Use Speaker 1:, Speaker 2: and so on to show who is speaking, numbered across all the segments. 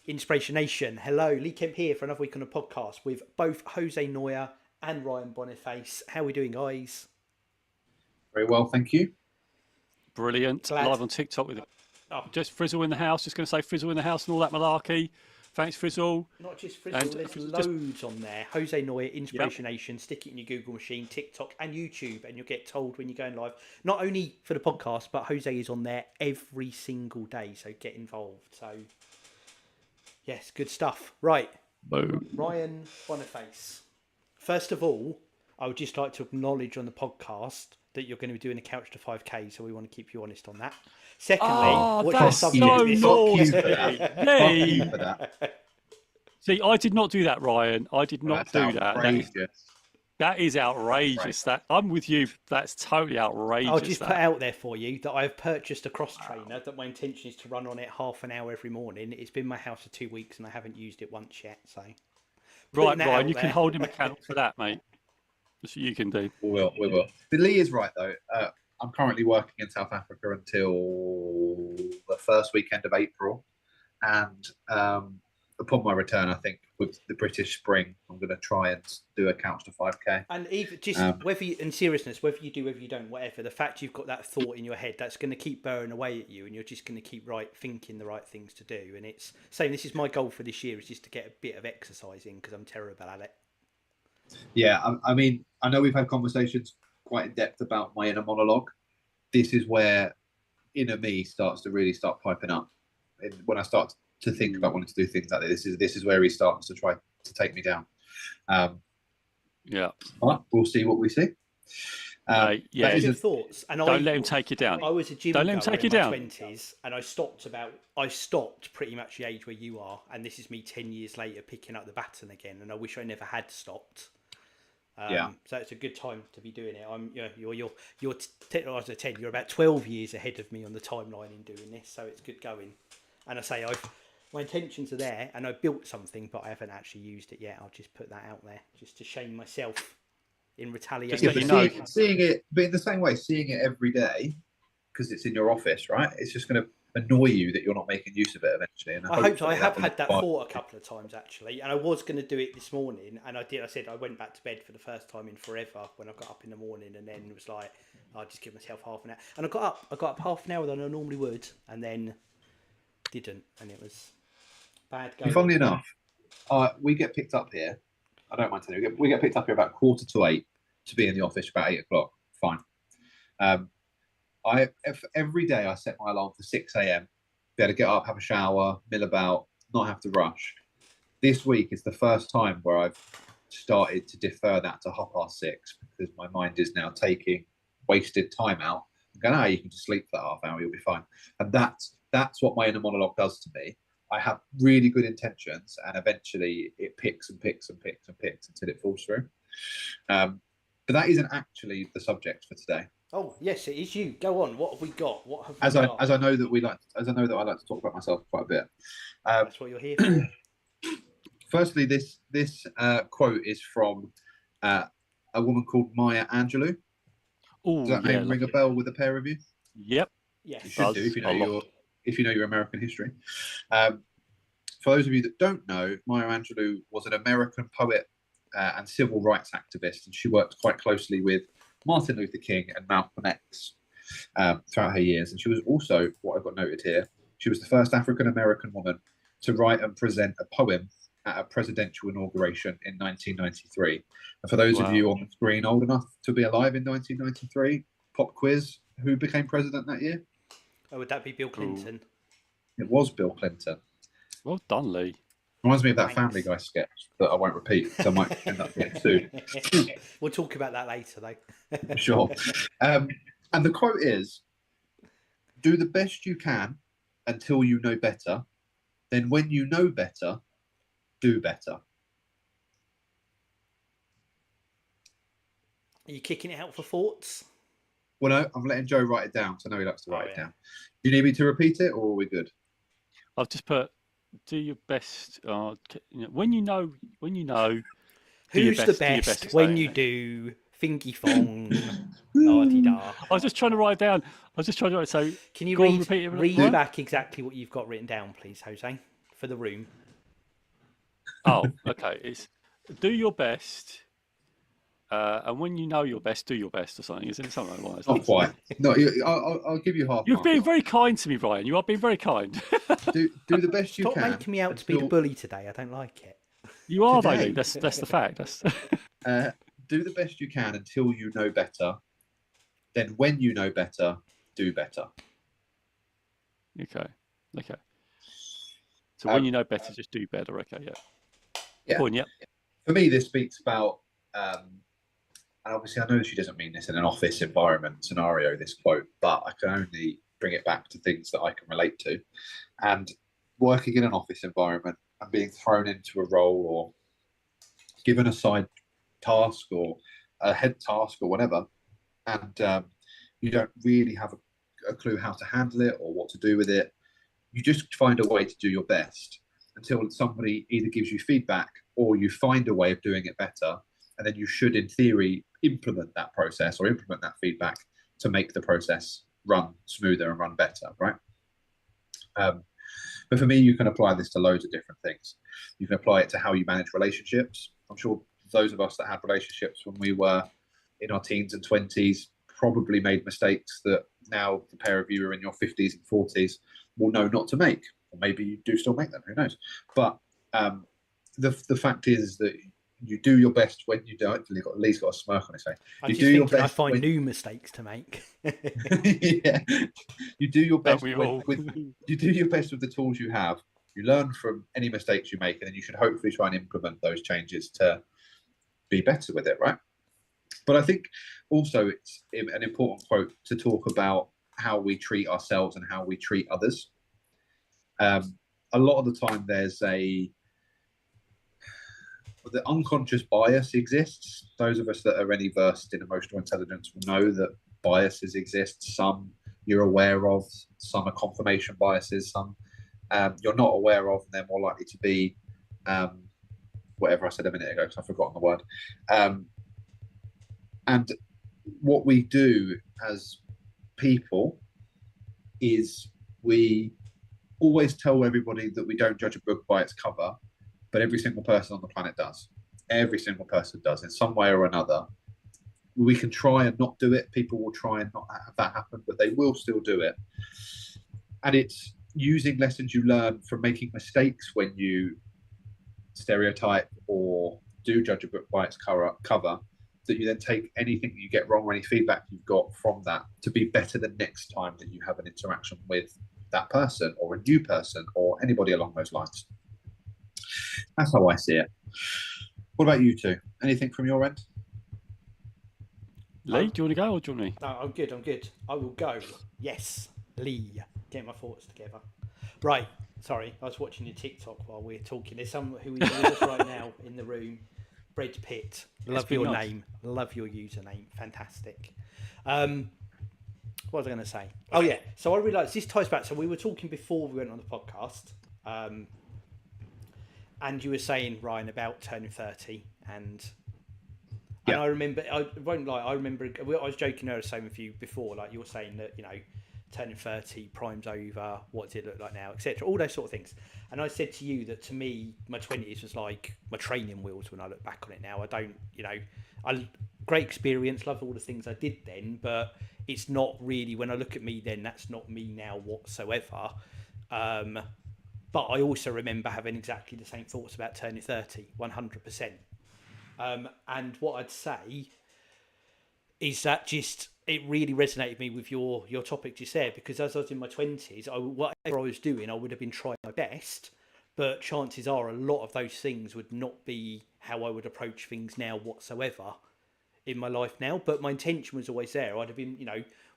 Speaker 1: Inspiration Nation. Hello, Lee Kemp here for another week on the podcast with both Jose Noya and Ryan Boniface. How are we doing, guys?
Speaker 2: Very well, thank you.
Speaker 3: Brilliant.
Speaker 1: Glad.
Speaker 3: Live on TikTok with just Frizzle in the house. Just going to say Frizzle in the house and all that malarkey. Thanks, Frizzle.
Speaker 1: Not just Frizzle, there's loads on there. Jose Noya, Inspiration Nation. Stick it in your Google machine, TikTok and YouTube, and you'll get told when you're going live. Not only for the podcast, but Jose is on there every single day, so get involved. So, yes, good stuff. Right.
Speaker 3: Boom.
Speaker 1: Ryan Boniface. First of all, I would just like to acknowledge on the podcast that you're going to be doing a couch to 5K, so we want to keep you honest on that. Secondly,
Speaker 3: that's so naughty.
Speaker 2: Fuck you for that.
Speaker 3: See, I did not do that, Ryan. I did not do that. That is outrageous. That I'm with you. That's totally outrageous.
Speaker 1: I'll just put out there for you that I've purchased a cross trainer that my intention is to run on it half an hour every morning. It's been in my house for 2 weeks and I haven't used it once yet. So,
Speaker 3: right, Ryan, you can hold him accountable for that, mate. That's what you can do.
Speaker 2: We will. But Lee is right, though. I'm currently working in South Africa until the first weekend of April. And upon my return, I think with the British Spring, I'm going to try and do a couch to 5K.
Speaker 1: And even just whether you, in seriousness, whether you do, whether you don't, whatever, the fact you've got that thought in your head, that's going to keep burrowing away at you and you're just going to keep thinking the right things to do. And it's saying this is my goal for this year is just to get a bit of exercise in because I'm terrible at it.
Speaker 2: Yeah, I mean, I know we've had conversations quite in depth about my inner monologue. This is where inner me starts to really start piping up. And when I start to think about wanting to do things like this is where he starts to try to take me down.
Speaker 3: Yeah.
Speaker 2: But we'll see what we see.
Speaker 3: Yeah.
Speaker 1: Good thoughts. And
Speaker 3: don't let him take you down.
Speaker 1: I was a gym
Speaker 3: don't let him take you
Speaker 1: in my
Speaker 3: down.
Speaker 1: 20s, and I stopped pretty much the age where you are, and this is me 10 years later picking up the baton again, and I wish I never had stopped. So it's a good time to be doing it. You're 10. You're about 12 years ahead of me on the timeline in doing this, so it's good going. And I say my intentions are there, and I built something, but I haven't actually used it yet. I'll just put that out there, just to shame myself in retaliation.
Speaker 2: Seeing it, but in the same way, seeing it every day because it's in your office, right? It's just going to annoy you that you're not making use of it eventually. And
Speaker 1: I hope so. I have had that thought a couple of times actually, and I was going to do it this morning, and I said I went back to bed for the first time in forever when I got up in the morning, and then it was like I'll just give myself half an hour, and I got up half an hour than I normally would, and then didn't, and it was bad going.
Speaker 2: Funnily enough, we get picked up here. I don't mind telling you, we get picked up here about 7:45 to be in the office about 8 o'clock. Fine. Every day I set my alarm for 6 a.m. Be able to get up, have a shower, mill about, not have to rush. This week is the first time where I've started to defer that to 6:30 because my mind is now taking wasted time out. I'm going, you can just sleep for that half hour, you'll be fine. And that's what my inner monologue does to me. I have really good intentions, and eventually it picks and picks and picks and picks until it falls through. But that isn't actually the subject for today.
Speaker 1: Oh yes, it is you. Go on. What have we got? What have
Speaker 2: we got? As I know that I like to talk about myself quite a bit.
Speaker 1: That's what you're here for.
Speaker 2: Firstly, this quote is from a woman called Maya Angelou. Does that name ring a bell with a pair of you?
Speaker 3: Yep.
Speaker 1: Yes.
Speaker 2: You should do if you know your American history. For those of you that don't know, Maya Angelou was an American poet and civil rights activist, and she worked quite closely with Martin Luther King and Malcolm X throughout her years. And she was also, what I've got noted here, she was the first African-American woman to write and present a poem at a presidential inauguration in 1993. And for those of you on the screen old enough to be alive in 1993, pop quiz, who became president that year?
Speaker 1: Oh, would that be Bill Clinton?
Speaker 2: It was Bill Clinton.
Speaker 3: Well done, Lee.
Speaker 2: Reminds me of that Family Guy sketch that I won't repeat, so I might end up getting sued.
Speaker 1: We'll talk about that later, though.
Speaker 2: Sure. And the quote is, "Do the best you can until you know better. Then when you know better, do better."
Speaker 1: Are you kicking it out for thoughts?
Speaker 2: Well, no, I'm letting Joe write it down, so I know he likes to write it down. Do you need me to repeat it, or are we good?
Speaker 3: I've just put, do your best. When you know.
Speaker 1: Who's the best when you do thingy fong? La-di-da.
Speaker 3: I was just trying to write it down. So
Speaker 1: can you read back exactly what you've got written down, please, Jose? for the room.
Speaker 3: Oh, okay. It's do your best, and when you know your best, do your best or something. Isn't it something like that?
Speaker 2: Not quite. No, I'll give you half.
Speaker 3: You've been very kind to me, Ryan. You are being very kind.
Speaker 2: Do the best you
Speaker 1: Stop
Speaker 2: can.
Speaker 1: making me out to be the bully today. I don't like it.
Speaker 3: You are,
Speaker 2: Today.
Speaker 3: though. That's the fact. That's.
Speaker 2: Do the best you can until you know better. Then, when you know better, do better.
Speaker 3: Okay. So when you know better, just do better. Okay, yeah. Go on, yeah.
Speaker 2: For me, this speaks about, and obviously I know she doesn't mean this in an office environment scenario, this quote, but I can only bring it back to things that I can relate to. And working in an office environment and being thrown into a role or given a side task or a head task or whatever, and you don't really have a clue how to handle it or what to do with it, you just find a way to do your best until somebody either gives you feedback or you find a way of doing it better. And then you should, in theory, implement that process or implement that feedback to make the process run smoother and run better, right? But for me, you can apply this to loads of different things. You can apply it to how you manage relationships. I'm sure those of us that had relationships when we were in our teens and 20s probably made mistakes that now the pair of you are in your 50s and 40s will know not to make. Or maybe you do still make them, who knows? But the fact is that you do your best when you do it. Lee's got a smirk on his face. You do your best.
Speaker 1: I find new mistakes to make.
Speaker 2: Yeah, you do your best you do your best with the tools you have. You learn from any mistakes you make, and then you should hopefully try and implement those changes to be better with it, right? But I think also it's an important quote to talk about how we treat ourselves and how we treat others. A lot of the time there's the unconscious bias exists. Those of us that are any versed in emotional intelligence will know that biases exist. Some you're aware of, some are confirmation biases, some you're not aware of, and they're more likely to be whatever I said a minute ago because I've forgotten the word. And what we do as people is we always tell everybody that we don't judge a book by its cover, but every single person on the planet does. Every single person does in some way or another. We can try and not do it. People will try and not have that happen, but they will still do it. And it's using lessons you learn from making mistakes when you stereotype or do judge a book by its cover that you then take anything that you get wrong or any feedback you've got from that to be better the next time that you have an interaction with that person or a new person or anybody along those lines. That's how I see it. What about you two? Anything from your end?
Speaker 3: Lee, do you want to go or do you want me?
Speaker 1: No, I'm good. I will go. Yes, Lee. Get my thoughts together. Right. Sorry, I was watching your TikTok while we were talking. There's someone who is with us right now in the room. Brad Pitt. Love your name. Love your username. Fantastic. What was I going to say? Oh, yeah. So I realised this ties back. So we were talking before we went on the podcast. And you were saying, Ryan, about turning 30. And I remember, I won't lie, I was joking earlier saying with you before, like you were saying that, turning 30, prime's over, what does it look like now, etc. All those sort of things. And I said to you that to me, my 20s was like my training wheels when I look back on it now. I don't, great experience, love all the things I did then, but it's not really, when I look at me then, that's not me now whatsoever. But I also remember having exactly the same thoughts about turning 30, 100%. And what I'd say is that it really resonated with me with your topic just there, because as I was in my 20s, whatever I was doing, I would have been trying my best, but chances are a lot of those things would not be how I would approach things now whatsoever in my life now. But my intention was always there. I'd have been,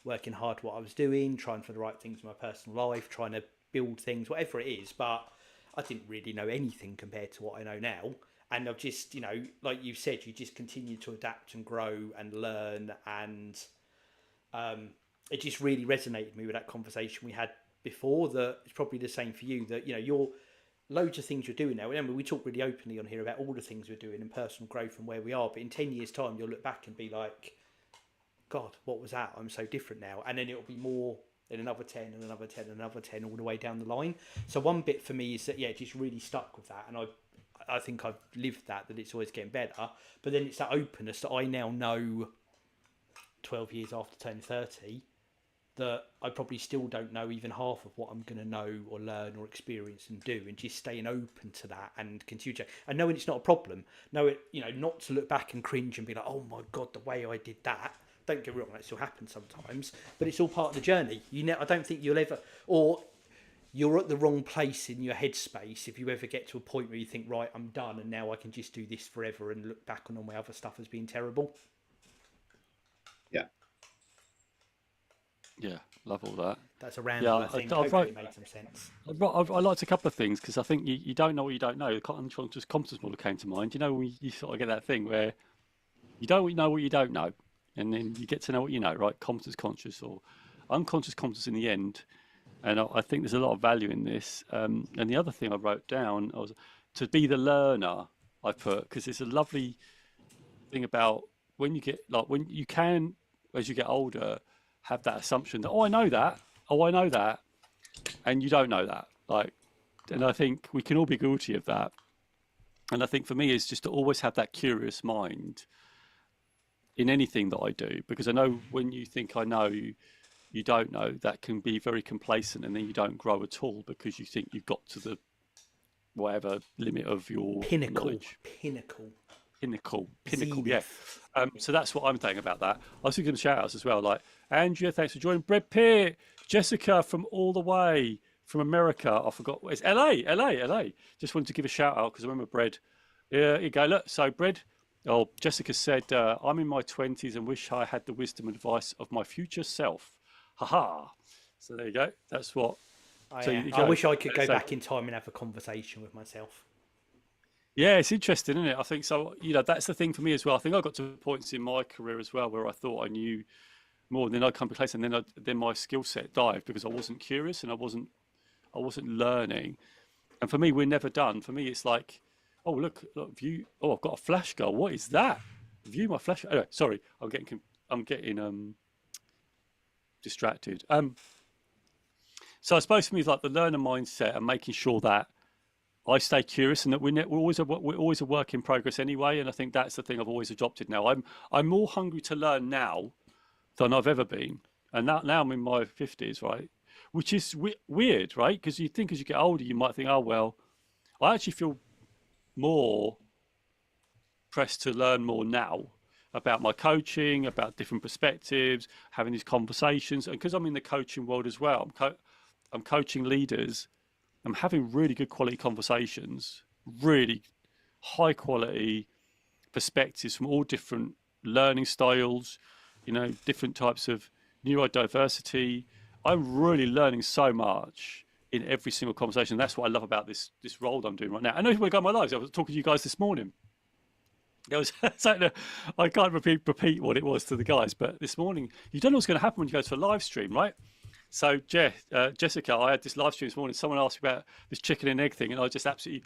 Speaker 1: working hard what I was doing, trying for the right things in my personal life, trying to build things, whatever it is. But I didn't really know anything compared to what I know now. And I've just, like you said, you just continue to adapt and grow and learn. And it just really resonated with me with that conversation we had before, that it's probably the same for you, that, you're loads of things you're doing now. Remember, we talk really openly on here about all the things we're doing in personal growth and where we are. But in 10 years' time, you'll look back and be like, God, what was that? I'm so different now. And then it'll be more then another 10, and another 10, and another 10, all the way down the line. So one bit for me is that, yeah, just really stuck with that. And I think I've lived that it's always getting better. But then it's that openness that I now know 12 years after turning 30, that I probably still don't know even half of what I'm going to know or learn or experience and do, and just staying open to that and continue to, and knowing it's not a problem. Not to look back and cringe and be like, oh my God, the way I did that. Don't get me wrong, that still happens sometimes, but it's all part of the journey. I don't think you'll ever, or you're at the wrong place in your headspace if you ever get to a point where you think, right, I'm done and now I can just do this forever and look back on all my other stuff as being terrible.
Speaker 2: Yeah.
Speaker 3: Yeah, love all that.
Speaker 1: That's a random, I think. Hopefully it made some sense.
Speaker 3: I liked a couple of things because I think you don't know what you don't know. The unconscious competence model came to mind. When you sort of get that thing where you don't know what you don't know, and then you get to know what you know, right? Competence conscious or unconscious competence in the end. And I think there's a lot of value in this. And the other thing I wrote down was to be the learner, I put, because it's a lovely thing about when you get, like, when you can, as you get older, have that assumption that, I know that, and you don't know that. And I think we can all be guilty of that. And I think for me, it's just to always have that curious mind in anything that I do, because I know when you think I know, you don't know, that can be very complacent, and then you don't grow at all because you think you've got to the whatever limit of your knowledge. Pinnacle, yeah. So that's what I'm saying about that. I was thinking of shout outs as well, like Andrea, thanks for joining. Brett Pitt, Jessica from all the way from America. I forgot, it's LA. Just wanted to give a shout out because I remember Brett. Yeah, you go, look, so Brett. Oh, Jessica said, I'm in my 20s and wish I had the wisdom and advice of my future self. Haha. So there you go. That's what.
Speaker 1: I wish I could go back in time and have a conversation with myself.
Speaker 3: Yeah, it's interesting, isn't it? I think so. That's the thing for me as well. I think I got to points in my career as well where I thought I knew more, and then I'd come to a place, and then my skill set dived because I wasn't curious and I wasn't learning. And for me, we're never done. For me, it's like, oh look, view. Oh, I've got a flash goal. What is that? View my flash. Oh, sorry, I'm getting distracted. So I suppose for me, it's like the learner mindset and making sure that I stay curious, and that we're always a work in progress anyway. And I think that's the thing I've always adopted now. I'm more hungry to learn now than I've ever been, and now I'm in my 50s, right? Which is weird, right? Because you think as you get older, you might think, oh well, I actually feel more pressed to learn more now about my coaching, about different perspectives, having these conversations, and because I'm in the coaching world as well, I'm coaching leaders. I'm having really good quality conversations, really high quality perspectives from all different learning styles, different types of neurodiversity. I'm really learning so much in every single conversation. That's what I love about this role that I'm doing right now. I know where I got my lives. I was talking to you guys this morning. There was I can't repeat what it was to the guys, but this morning, you don't know what's going to happen when you go to a live stream, right? So Jessica, I had this live stream this morning. Someone asked me about this chicken and egg thing, and I just absolutely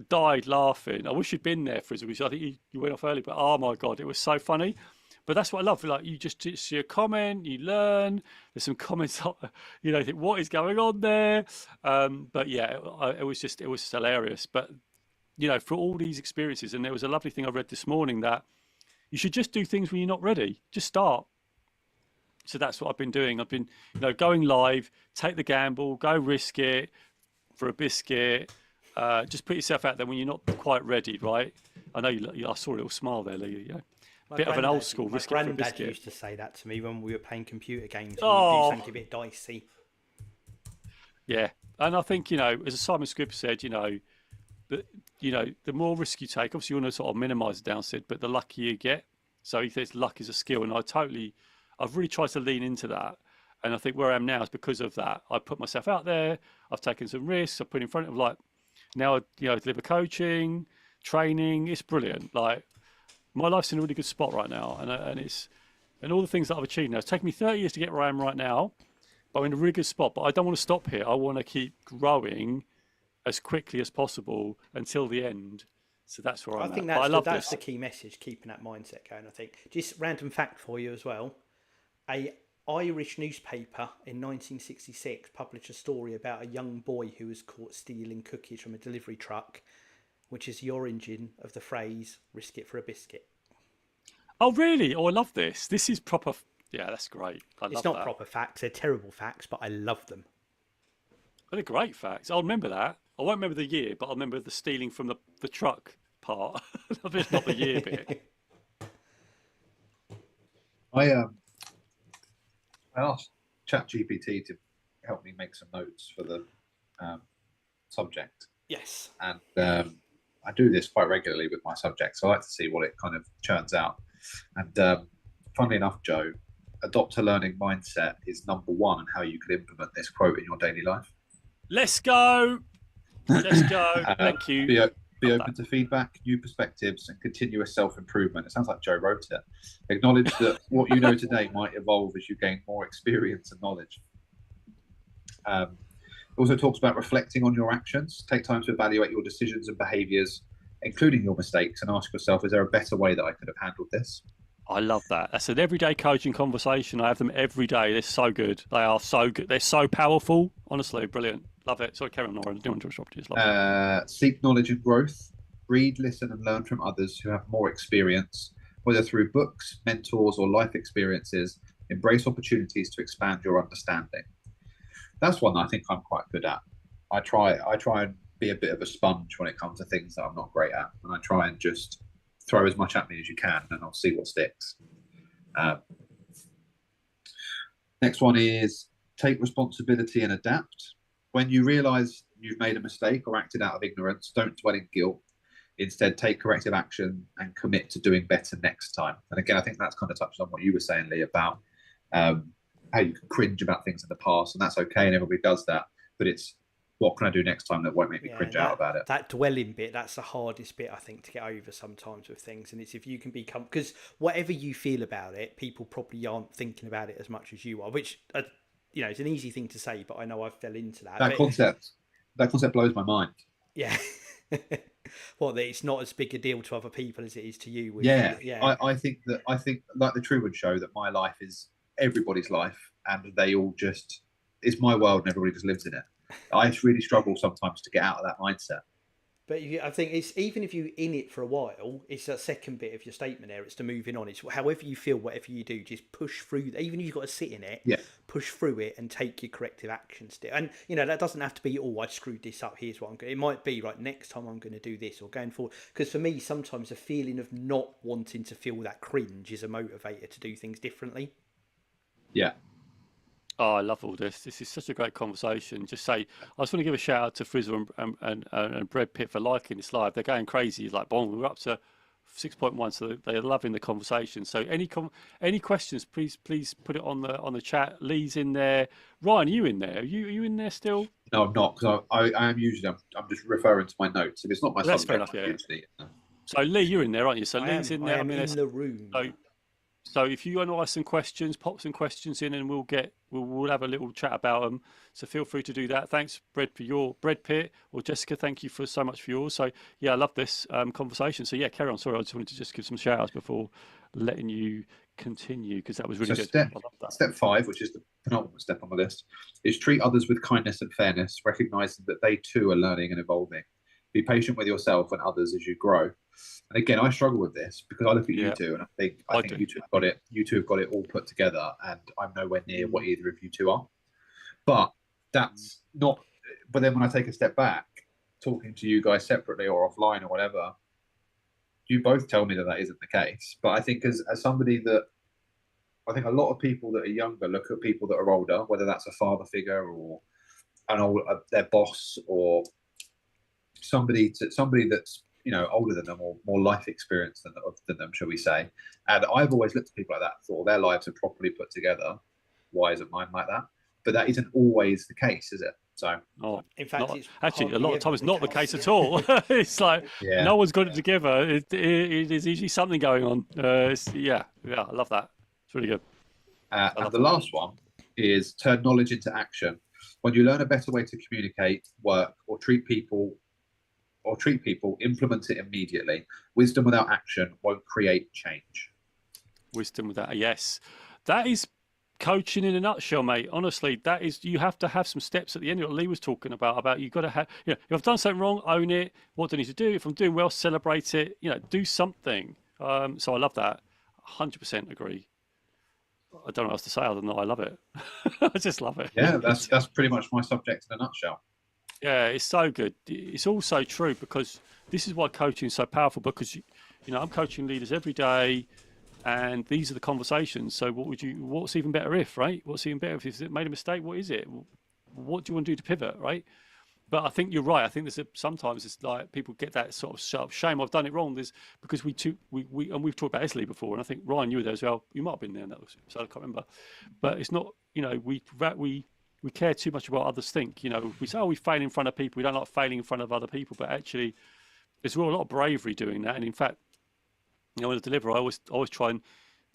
Speaker 3: died laughing. I wish you'd been there, Frizzle, because I think you went off early, but oh my God, it was so funny. But that's what I love. Like, you just see a comment, you learn. There's some comments, you think, what is going on there? But yeah, it was just hilarious. But for all these experiences, and there was a lovely thing I read this morning that you should just do things when you're not ready. Just start. So that's what I've been doing. I've been, going live, take the gamble, go risk it for a biscuit. Just put yourself out there when you're not quite ready, right? I know I saw a little smile there, Lee. Bit of an old school risk it for a biscuit. My granddad
Speaker 1: used to say that to me when we were playing computer games. And we'd do something a bit dicey.
Speaker 3: Yeah, and I think as Simon Scribb said, the more risk you take, obviously you want to sort of minimise the downside, but the luckier you get. So he says luck is a skill, and I've really tried to lean into that. And I think where I am now is because of that. I put myself out there. I've taken some risks. I've put in front of now I deliver coaching, training. It's brilliant. My life's in a really good spot right now, and all the things that I've achieved now. It's taken me 30 years to get where I am right now, but I'm in a really good spot. But I don't want to stop here. I want to keep growing as quickly as possible until the end. So that's where I'm at.
Speaker 1: I think that's the key message, keeping that mindset going. I think just random fact for you as well. Irish newspaper in 1966 published a story about a young boy who was caught stealing cookies from a delivery truck, which is the origin of the phrase "risk it for a biscuit."
Speaker 3: Oh, really? Oh, I love this. This is proper. Yeah, that's great. I love
Speaker 1: It's not
Speaker 3: that.
Speaker 1: proper facts; they're terrible facts, but I love them.
Speaker 3: They're great facts. I'll remember that. I won't remember the year, but I'll remember the stealing from the truck part. It's not the year bit.
Speaker 2: I asked ChatGPT to help me make some notes for the subject,
Speaker 1: Yes.
Speaker 2: and I do this quite regularly with my subjects. So I like to see what it kind of churns out. And funnily enough, Joe, adopt a learning mindset is number one on how you could implement this quote in your daily life.
Speaker 3: Let's go. Let's go. Thank you.
Speaker 2: Be open to feedback, new perspectives, and continuous self-improvement. It sounds like Joe wrote it. Acknowledge that what you know today might evolve as you gain more experience and knowledge. It also talks about reflecting on your actions. Take time to evaluate your decisions and behaviours, including your mistakes, and ask yourself, is there a better way that I could have handled this?
Speaker 3: I love that. That's an everyday coaching conversation. I have them every day. They're so good. They are so good. They're so powerful. Honestly, brilliant. Love it. Sorry, carry on, Lauren. I don't want to interrupt you.
Speaker 2: Seek knowledge and growth. Read, listen, and learn from others who have more experience, whether through books, mentors, or life experiences. Embrace opportunities to expand your understanding. That's one I think I'm quite good at. I try and be a bit of a sponge when it comes to things that I'm not great at, and I try and just throw as much at me as you can, and I'll see what sticks. Next one is take responsibility and adapt. When you realize you've made a mistake or acted out of ignorance, don't dwell in guilt. Instead, take corrective action and commit to doing better next time. And again, I think that's kind of touched on what you were saying, Lee, about how you can cringe about things in the past, and that's okay, and everybody does that. But it's what can I do next time that won't make me cringe out about it?
Speaker 1: That dwelling bit, that's the hardest bit, I think, to get over sometimes with things. And it's if you can become, because whatever you feel about it, people probably aren't thinking about it as much as you are, which, it's an easy thing to say, but I know I fell into that.
Speaker 2: That concept blows my mind.
Speaker 1: Yeah. Well, that it's not as big a deal to other people as it is to you.
Speaker 2: I think like the Truman Show, that my life is everybody's life, and they all just, it's my world and everybody just lives in it. I really struggle sometimes to get out of that mindset.
Speaker 1: But I think it's, even if you're in it for a while, it's that second bit of your statement there. It's to moving on. It's however you feel, whatever you do, just push through. Even if you've got to sit in it, push through it and take your corrective action still. And, that doesn't have to be, I screwed this up, here's what I'm going to. It might be, right, next time I'm going to do this or going forward. Because for me, sometimes the feeling of not wanting to feel that cringe is a motivator to do things differently.
Speaker 2: Yeah.
Speaker 3: Oh, I love all this. This is such a great conversation. I just want to give a shout out to Frizzle and Brad Pitt for liking this live. They're going crazy. Like, we're up to 6.1, so they're loving the conversation. So any questions, please put it on the chat. Lee's in there. Ryan, are you in there? Are you in there still?
Speaker 2: No, I'm not, because I am usually, I'm just referring to my notes. If it's not my
Speaker 3: that's
Speaker 2: subject,
Speaker 3: fair enough, yeah. So Lee, you're in there, aren't you? So Lee's in there.
Speaker 1: I am in the room.
Speaker 3: So if you want to ask some questions, pop some questions in, and we'll have a little chat about them. So feel free to do that. Thanks, Brad, for your Brad Pitt, or Jessica. Thank you so much for yours. So yeah, I love this conversation. So yeah, carry on. Sorry, I just wanted to just give some shout outs before letting you continue, because that was really good.
Speaker 2: Step 5, which is the penultimate step on the list, is treat others with kindness and fairness, recognizing that they too are learning and evolving. Be patient with yourself and others as you grow. And again, I struggle with this because I look at you two, and I think you two have got it. You two have got it all put together, and I'm nowhere near what either of you two are. But that's not. But then when I take a step back, talking to you guys separately or offline or whatever, you both tell me that isn't the case. But I think as somebody that, I think a lot of people that are younger look at people that are older, whether that's a father figure or their boss, or somebody that's older than them or more life experience than them, shall we say. And I've always looked at people like that, thought their lives are properly put together. Why isn't mine like that? But that isn't always the case, is it? So,
Speaker 1: in fact, it's
Speaker 3: actually a lot of times not the case at all. It's like no one's got it together. It is usually something going on. I love that. It's really good.
Speaker 2: And the last one is turn knowledge into action. When you learn a better way to communicate, work, or treat people, implement it immediately. Wisdom without action won't create change.
Speaker 3: Wisdom without, yes. That is coaching in a nutshell, mate. Honestly, that is, you have to have some steps at the end. What Lee was talking about you've got to have, if I've done something wrong, own it. What do I need to do? If I'm doing well, celebrate it. Do something. So I love that. 100% agree. I don't know what else to say other than that I love it. I just love it.
Speaker 2: Yeah, that's pretty much my subject in a nutshell.
Speaker 3: Yeah, it's so good. It's also true because this is why coaching is so powerful, because I'm coaching leaders every day, and these are the conversations. So what's even better if, right? What's even better if you made a mistake? What is it? What do you want to do to pivot, right? But I think you're right. I think sometimes it's like people get that sort of sharp shame. I've done it wrong. Because we've talked about Esley before, and I think Ryan, you were there as well. You might have been there, so I can't remember. But it's not. We care too much about what others think. We say, we fail in front of people. We don't like failing in front of other people. But actually, there's a lot of bravery doing that. And in fact, when I deliver, I always try and,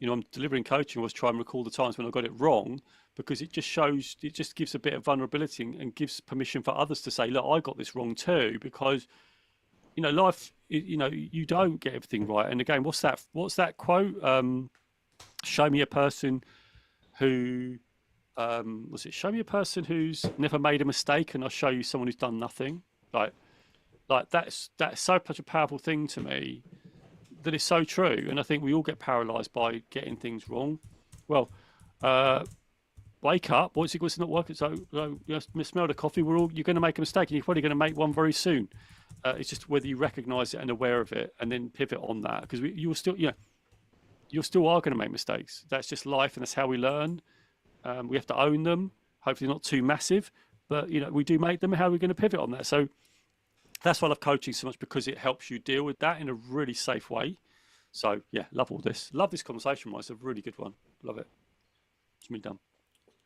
Speaker 3: I'm delivering coaching. I always try and recall the times when I got it wrong, because it just gives a bit of vulnerability and gives permission for others to say, look, I got this wrong too, because, life, you don't get everything right. And again, what's that quote? Show me a person who, show me a person who's never made a mistake and I'll show you someone who's done nothing. Like that's so such a powerful thing to me, that is so true. And I think we all get paralyzed by getting things wrong. Well, wake up. What's not working? So smell the coffee. You're going to make a mistake, and you're probably going to make one very soon. It's just whether you recognize it and aware of it, and then pivot on that. Because you still are going to make mistakes. That's just life, and that's how we learn. We have to own them. Hopefully not too massive, but we do make them. How are we going to pivot on that? So that's why I love coaching so much, because it helps you deal with that in a really safe way. So yeah, love all this. Love this conversation, Mike. It's a really good one. Love it. It's me done.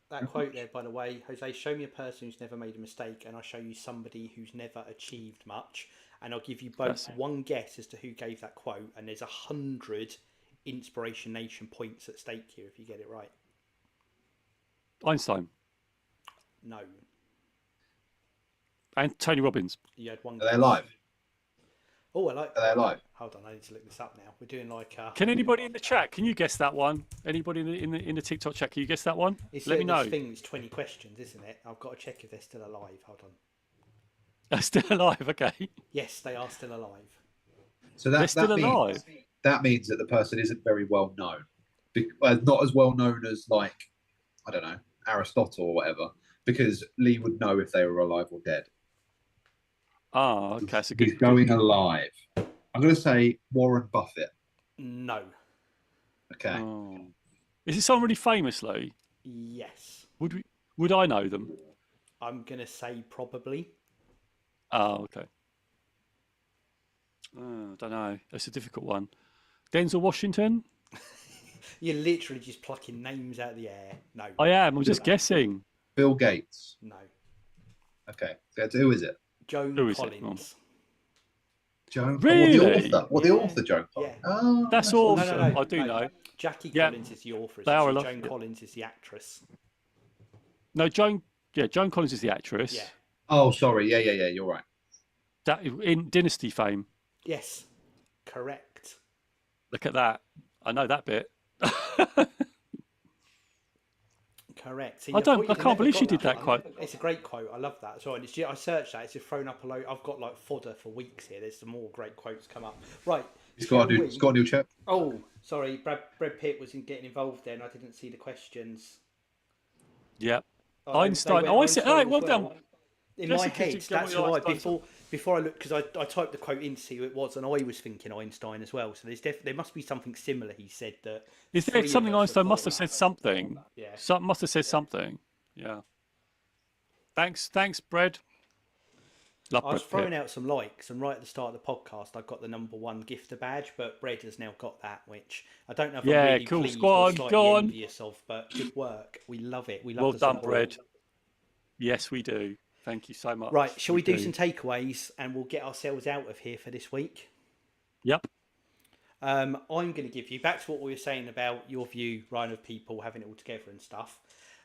Speaker 1: That quote there, by the way, Jose, show me a person who's never made a mistake and I'll show you somebody who's never achieved much. And I'll give you both one guess as to who gave that quote. And there's 100 Inspiration Nation points at stake here if you get it right.
Speaker 3: Einstein.
Speaker 1: No.
Speaker 3: And Tony Robbins.
Speaker 1: You had one.
Speaker 2: Are they alive?
Speaker 1: Oh, I like.
Speaker 2: Are they alive?
Speaker 1: Hold on, I need to look this up now. We're doing like.
Speaker 3: Can anybody in the chat? Can you guess that one? Anybody in the TikTok chat? Can you guess that one? Let me know.
Speaker 1: This thing is 20 questions, isn't it? I've got to check if they're still alive. Hold on.
Speaker 3: They're still alive. Okay.
Speaker 1: Yes, they are still alive.
Speaker 2: So
Speaker 3: they're still alive.
Speaker 2: That means that the person isn't very well known. Not as well known as, like, I don't know, Aristotle or whatever, because Lee would know if they were alive or dead.
Speaker 3: Oh, okay. So good.
Speaker 2: He's going alive. I'm going to say Warren Buffett.
Speaker 1: No.
Speaker 2: Okay.
Speaker 3: Oh. Is it someone really famous, Lee?
Speaker 1: Yes.
Speaker 3: Would I know them?
Speaker 1: I'm going to say probably.
Speaker 3: Oh, okay. I don't know. It's a difficult one. Denzel Washington?
Speaker 1: You're literally just plucking names out of the air. No.
Speaker 3: I am. I'm just guessing.
Speaker 2: Bill Gates?
Speaker 1: No.
Speaker 2: Okay. Who is it?
Speaker 1: Joan Collins.
Speaker 2: Joan?
Speaker 3: Really?
Speaker 2: The author, Joan Collins?
Speaker 1: Yeah.
Speaker 2: Oh,
Speaker 3: that's awesome.
Speaker 1: No,
Speaker 3: I do know.
Speaker 1: Jackie Collins is the author. Joan Collins is the actress.
Speaker 3: No, Joan Collins is the actress.
Speaker 1: Yeah.
Speaker 2: Oh, sorry. Yeah. You're right.
Speaker 3: That in Dynasty fame.
Speaker 1: Yes. Correct.
Speaker 3: Look at that. I know that bit.
Speaker 1: Correct. See,
Speaker 3: I can't believe she did that quote.
Speaker 1: It's a great quote. I love that. So I searched that. It's just thrown up a load. I've got like fodder for weeks here. There's some more great quotes come up. Right.
Speaker 2: It's got a new chat.
Speaker 1: Oh, sorry. Brad Pitt was getting involved there, and I didn't see the questions.
Speaker 3: Yep. Einstein. I said, all right, well done.
Speaker 1: In my head, that's right. Before I looked, because I typed the quote in to see who it was, and I was thinking Einstein as well. So there must be something similar. He said that.
Speaker 3: Is there something Einstein must have said something?
Speaker 1: Yeah.
Speaker 3: Must have said something. Yeah. Thanks, Brad.
Speaker 1: I was throwing out some likes, and right at the start of the podcast, I got the #1 gifter badge, but Brad has now got that, which I don't know if I'm really
Speaker 3: cool.
Speaker 1: pleased
Speaker 3: Go
Speaker 1: or
Speaker 3: on,
Speaker 1: slightly
Speaker 3: go on.
Speaker 1: envious of, but good work. We love it. We love
Speaker 3: well
Speaker 1: the
Speaker 3: done,
Speaker 1: support.
Speaker 3: Brad. Yes, we do. Thank you so much.
Speaker 1: Right, shall we do some takeaways, and we'll get ourselves out of here for this week?
Speaker 3: Yep.
Speaker 1: I'm going to give you, back to what we were saying about your view, Ryan, of people having it all together and stuff.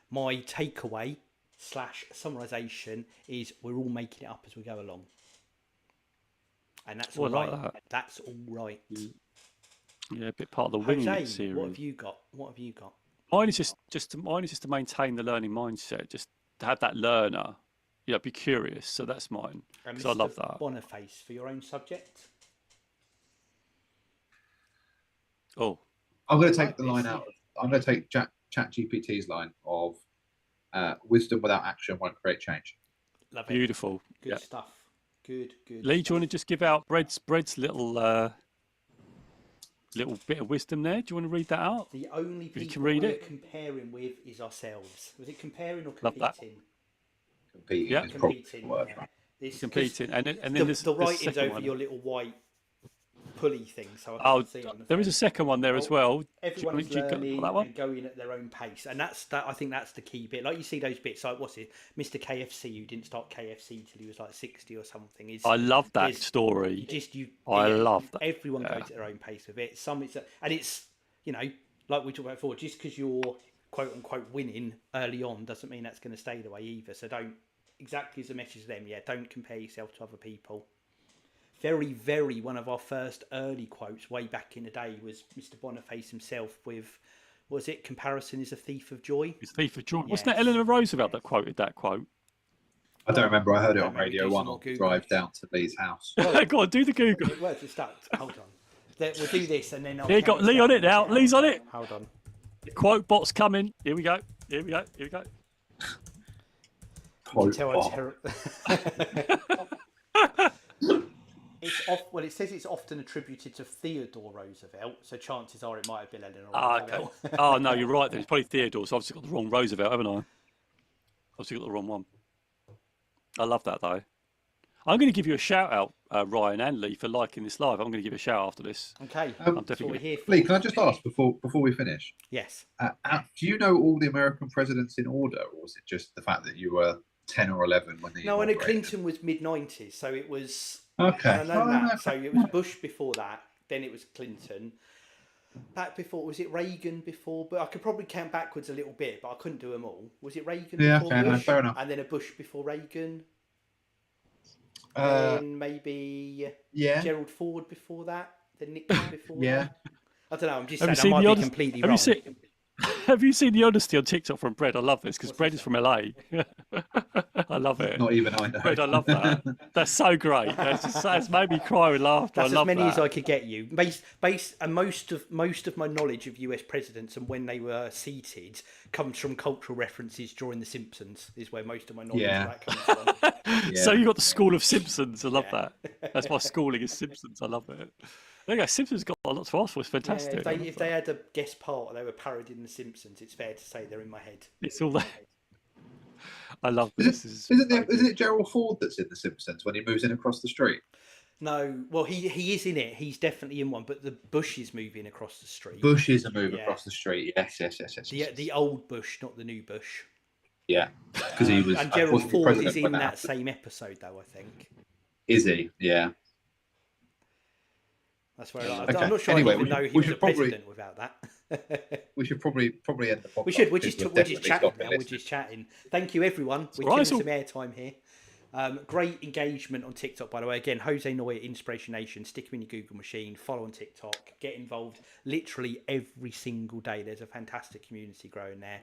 Speaker 1: My takeaway / summarisation is we're all making it up as we go along. And that's all right.
Speaker 3: Like that.
Speaker 1: That's all right.
Speaker 3: Yeah, a bit part of the wing
Speaker 1: Jose,
Speaker 3: series.
Speaker 1: what have you got?
Speaker 3: Mine is just to maintain the learning mindset, just to have that learner, be curious. So that's mine.
Speaker 1: And
Speaker 3: I love that.
Speaker 1: Boniface, for your own subject.
Speaker 3: Oh,
Speaker 2: I'm going to take the line out. I'm going to take ChatGPT's line of wisdom without action won't create change.
Speaker 1: Love it.
Speaker 3: Beautiful.
Speaker 1: Good stuff. Good.
Speaker 3: Lee, do you want to just give out Bread's little bit of wisdom there? Do you want to read that out?
Speaker 1: The only people we're comparing with is ourselves. Was it comparing or competing?
Speaker 2: Competing.
Speaker 3: Yeah,
Speaker 2: competing.
Speaker 1: Yeah.
Speaker 3: Competing, and then there's
Speaker 1: the writing's over
Speaker 3: one.
Speaker 1: Your little white pulley thing. So I can't see it on the
Speaker 3: there is a second one there as well.
Speaker 1: Everyone's learning and going at their own pace, and I think that's the key bit. Like you see those bits, like what's it, Mr. KFC, who didn't start KFC till he was like 60 or something.
Speaker 3: I love that story. I love that.
Speaker 1: Everyone goes at their own pace with it. And it's like we talked about before. Just because you're quote unquote winning early on doesn't mean that's going to stay the way either. So don't, exactly as a message to them. Yeah, don't compare yourself to other people. Very, very one of our first early quotes way back in the day was Mr. Boniface himself with, was it, comparison is a thief of joy?
Speaker 3: It's a thief of joy. Yes. Wasn't that Eleanor Roosevelt that quoted that quote?
Speaker 2: I don't remember. I heard it on Radio 1 on the drive down to Lee's house.
Speaker 3: Go on, do the Google.
Speaker 1: Well, it's stuck. Hold on. We'll do this and then...
Speaker 3: Here, got Lee on it now. Lee's on it.
Speaker 1: Hold on.
Speaker 3: The quote bot's coming. Here we go.
Speaker 2: Quote
Speaker 1: It says it's often attributed to Theodore Roosevelt, so chances are it might have been Eleanor Roosevelt.
Speaker 3: Okay. Oh, no, you're right then. It's probably Theodore, so I've obviously got the wrong Roosevelt, haven't I? Obviously got the wrong one. I love that, though. I'm going to give you a shout-out, Ryan and Lee, for liking this live. I'm going to give you a shout after this.
Speaker 1: Okay.
Speaker 3: I'm definitely
Speaker 1: here.
Speaker 2: Lee, can I just ask before we finish?
Speaker 1: Yes.
Speaker 2: Do you know all the American presidents in order, or was it just the fact that you were 10 or 11 when they...
Speaker 1: No, I know Clinton was mid-90s, so it was...
Speaker 2: Okay.
Speaker 1: I know that. So it was Bush before that, then it was Clinton. Back before, was it Reagan before? But I could probably count backwards a little bit, but I couldn't do them all. Was it Reagan before Bush?
Speaker 2: Fair enough.
Speaker 1: And then a Bush before Reagan? Then maybe Gerald Ford before that? Then Nixon before that? I don't know, I'm just saying I might be completely wrong.
Speaker 3: Have you seen the honesty on TikTok from Brett? I love this because Brett is from LA. I love it.
Speaker 2: Not even I know.
Speaker 3: Brett, I love that. That's so great. It's made me cry with laughter.
Speaker 1: That's
Speaker 3: I love
Speaker 1: as many
Speaker 3: that.
Speaker 1: as I could get you. And most of my knowledge of US presidents and when they were seated comes from cultural references during The Simpsons. Is where most of my knowledge of that comes from.
Speaker 3: So you got the School of Simpsons. I love that. That's my schooling is Simpsons. I love it. There you go. Simpsons got a lot to ask for. It's fantastic.
Speaker 1: If they had a guest part or they were parodying The Simpsons, it's fair to say they're in my head.
Speaker 3: It's all there. I love this.
Speaker 2: Isn't it Gerald Ford that's in The Simpsons when he moves in across the street?
Speaker 1: No, well, he is in it. He's definitely in one, but the Bush is moving across the street.
Speaker 2: Bush is a move across the street. Yes.
Speaker 1: The old Bush, not the new Bush.
Speaker 2: Yeah, because he was.
Speaker 1: And Gerald Ford is in that same episode, though. I think.
Speaker 2: Is he? Yeah.
Speaker 1: That's where I'm not sure. Anyway, I even know he was a president without that.
Speaker 2: We should probably end the podcast.
Speaker 1: We should. We're just chatting now. We're just chatting. Thank you, everyone. We're killing some airtime here. Great engagement on TikTok, by the way. Again, Jose Noya, Inspiration Nation. Stick him in your Google machine. Follow on TikTok. Get involved. Literally every single day. There's a fantastic community growing there.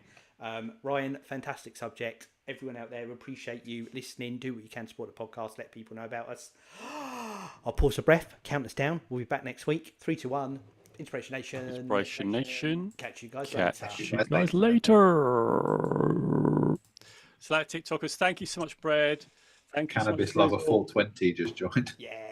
Speaker 1: Ryan, fantastic subject. Everyone out there, appreciate you listening. Do what you can to support the podcast. Let people know about us. I'll pause a breath. Count us down. We'll be back next week. 3, 2, 1. Inspiration Nation.
Speaker 3: Inspiration Nation.
Speaker 1: Catch you guys
Speaker 3: later. So that TikTokers, thank you so much, Brad. Thank you.
Speaker 2: Cannabis Lover 420 just joined.
Speaker 1: Yeah.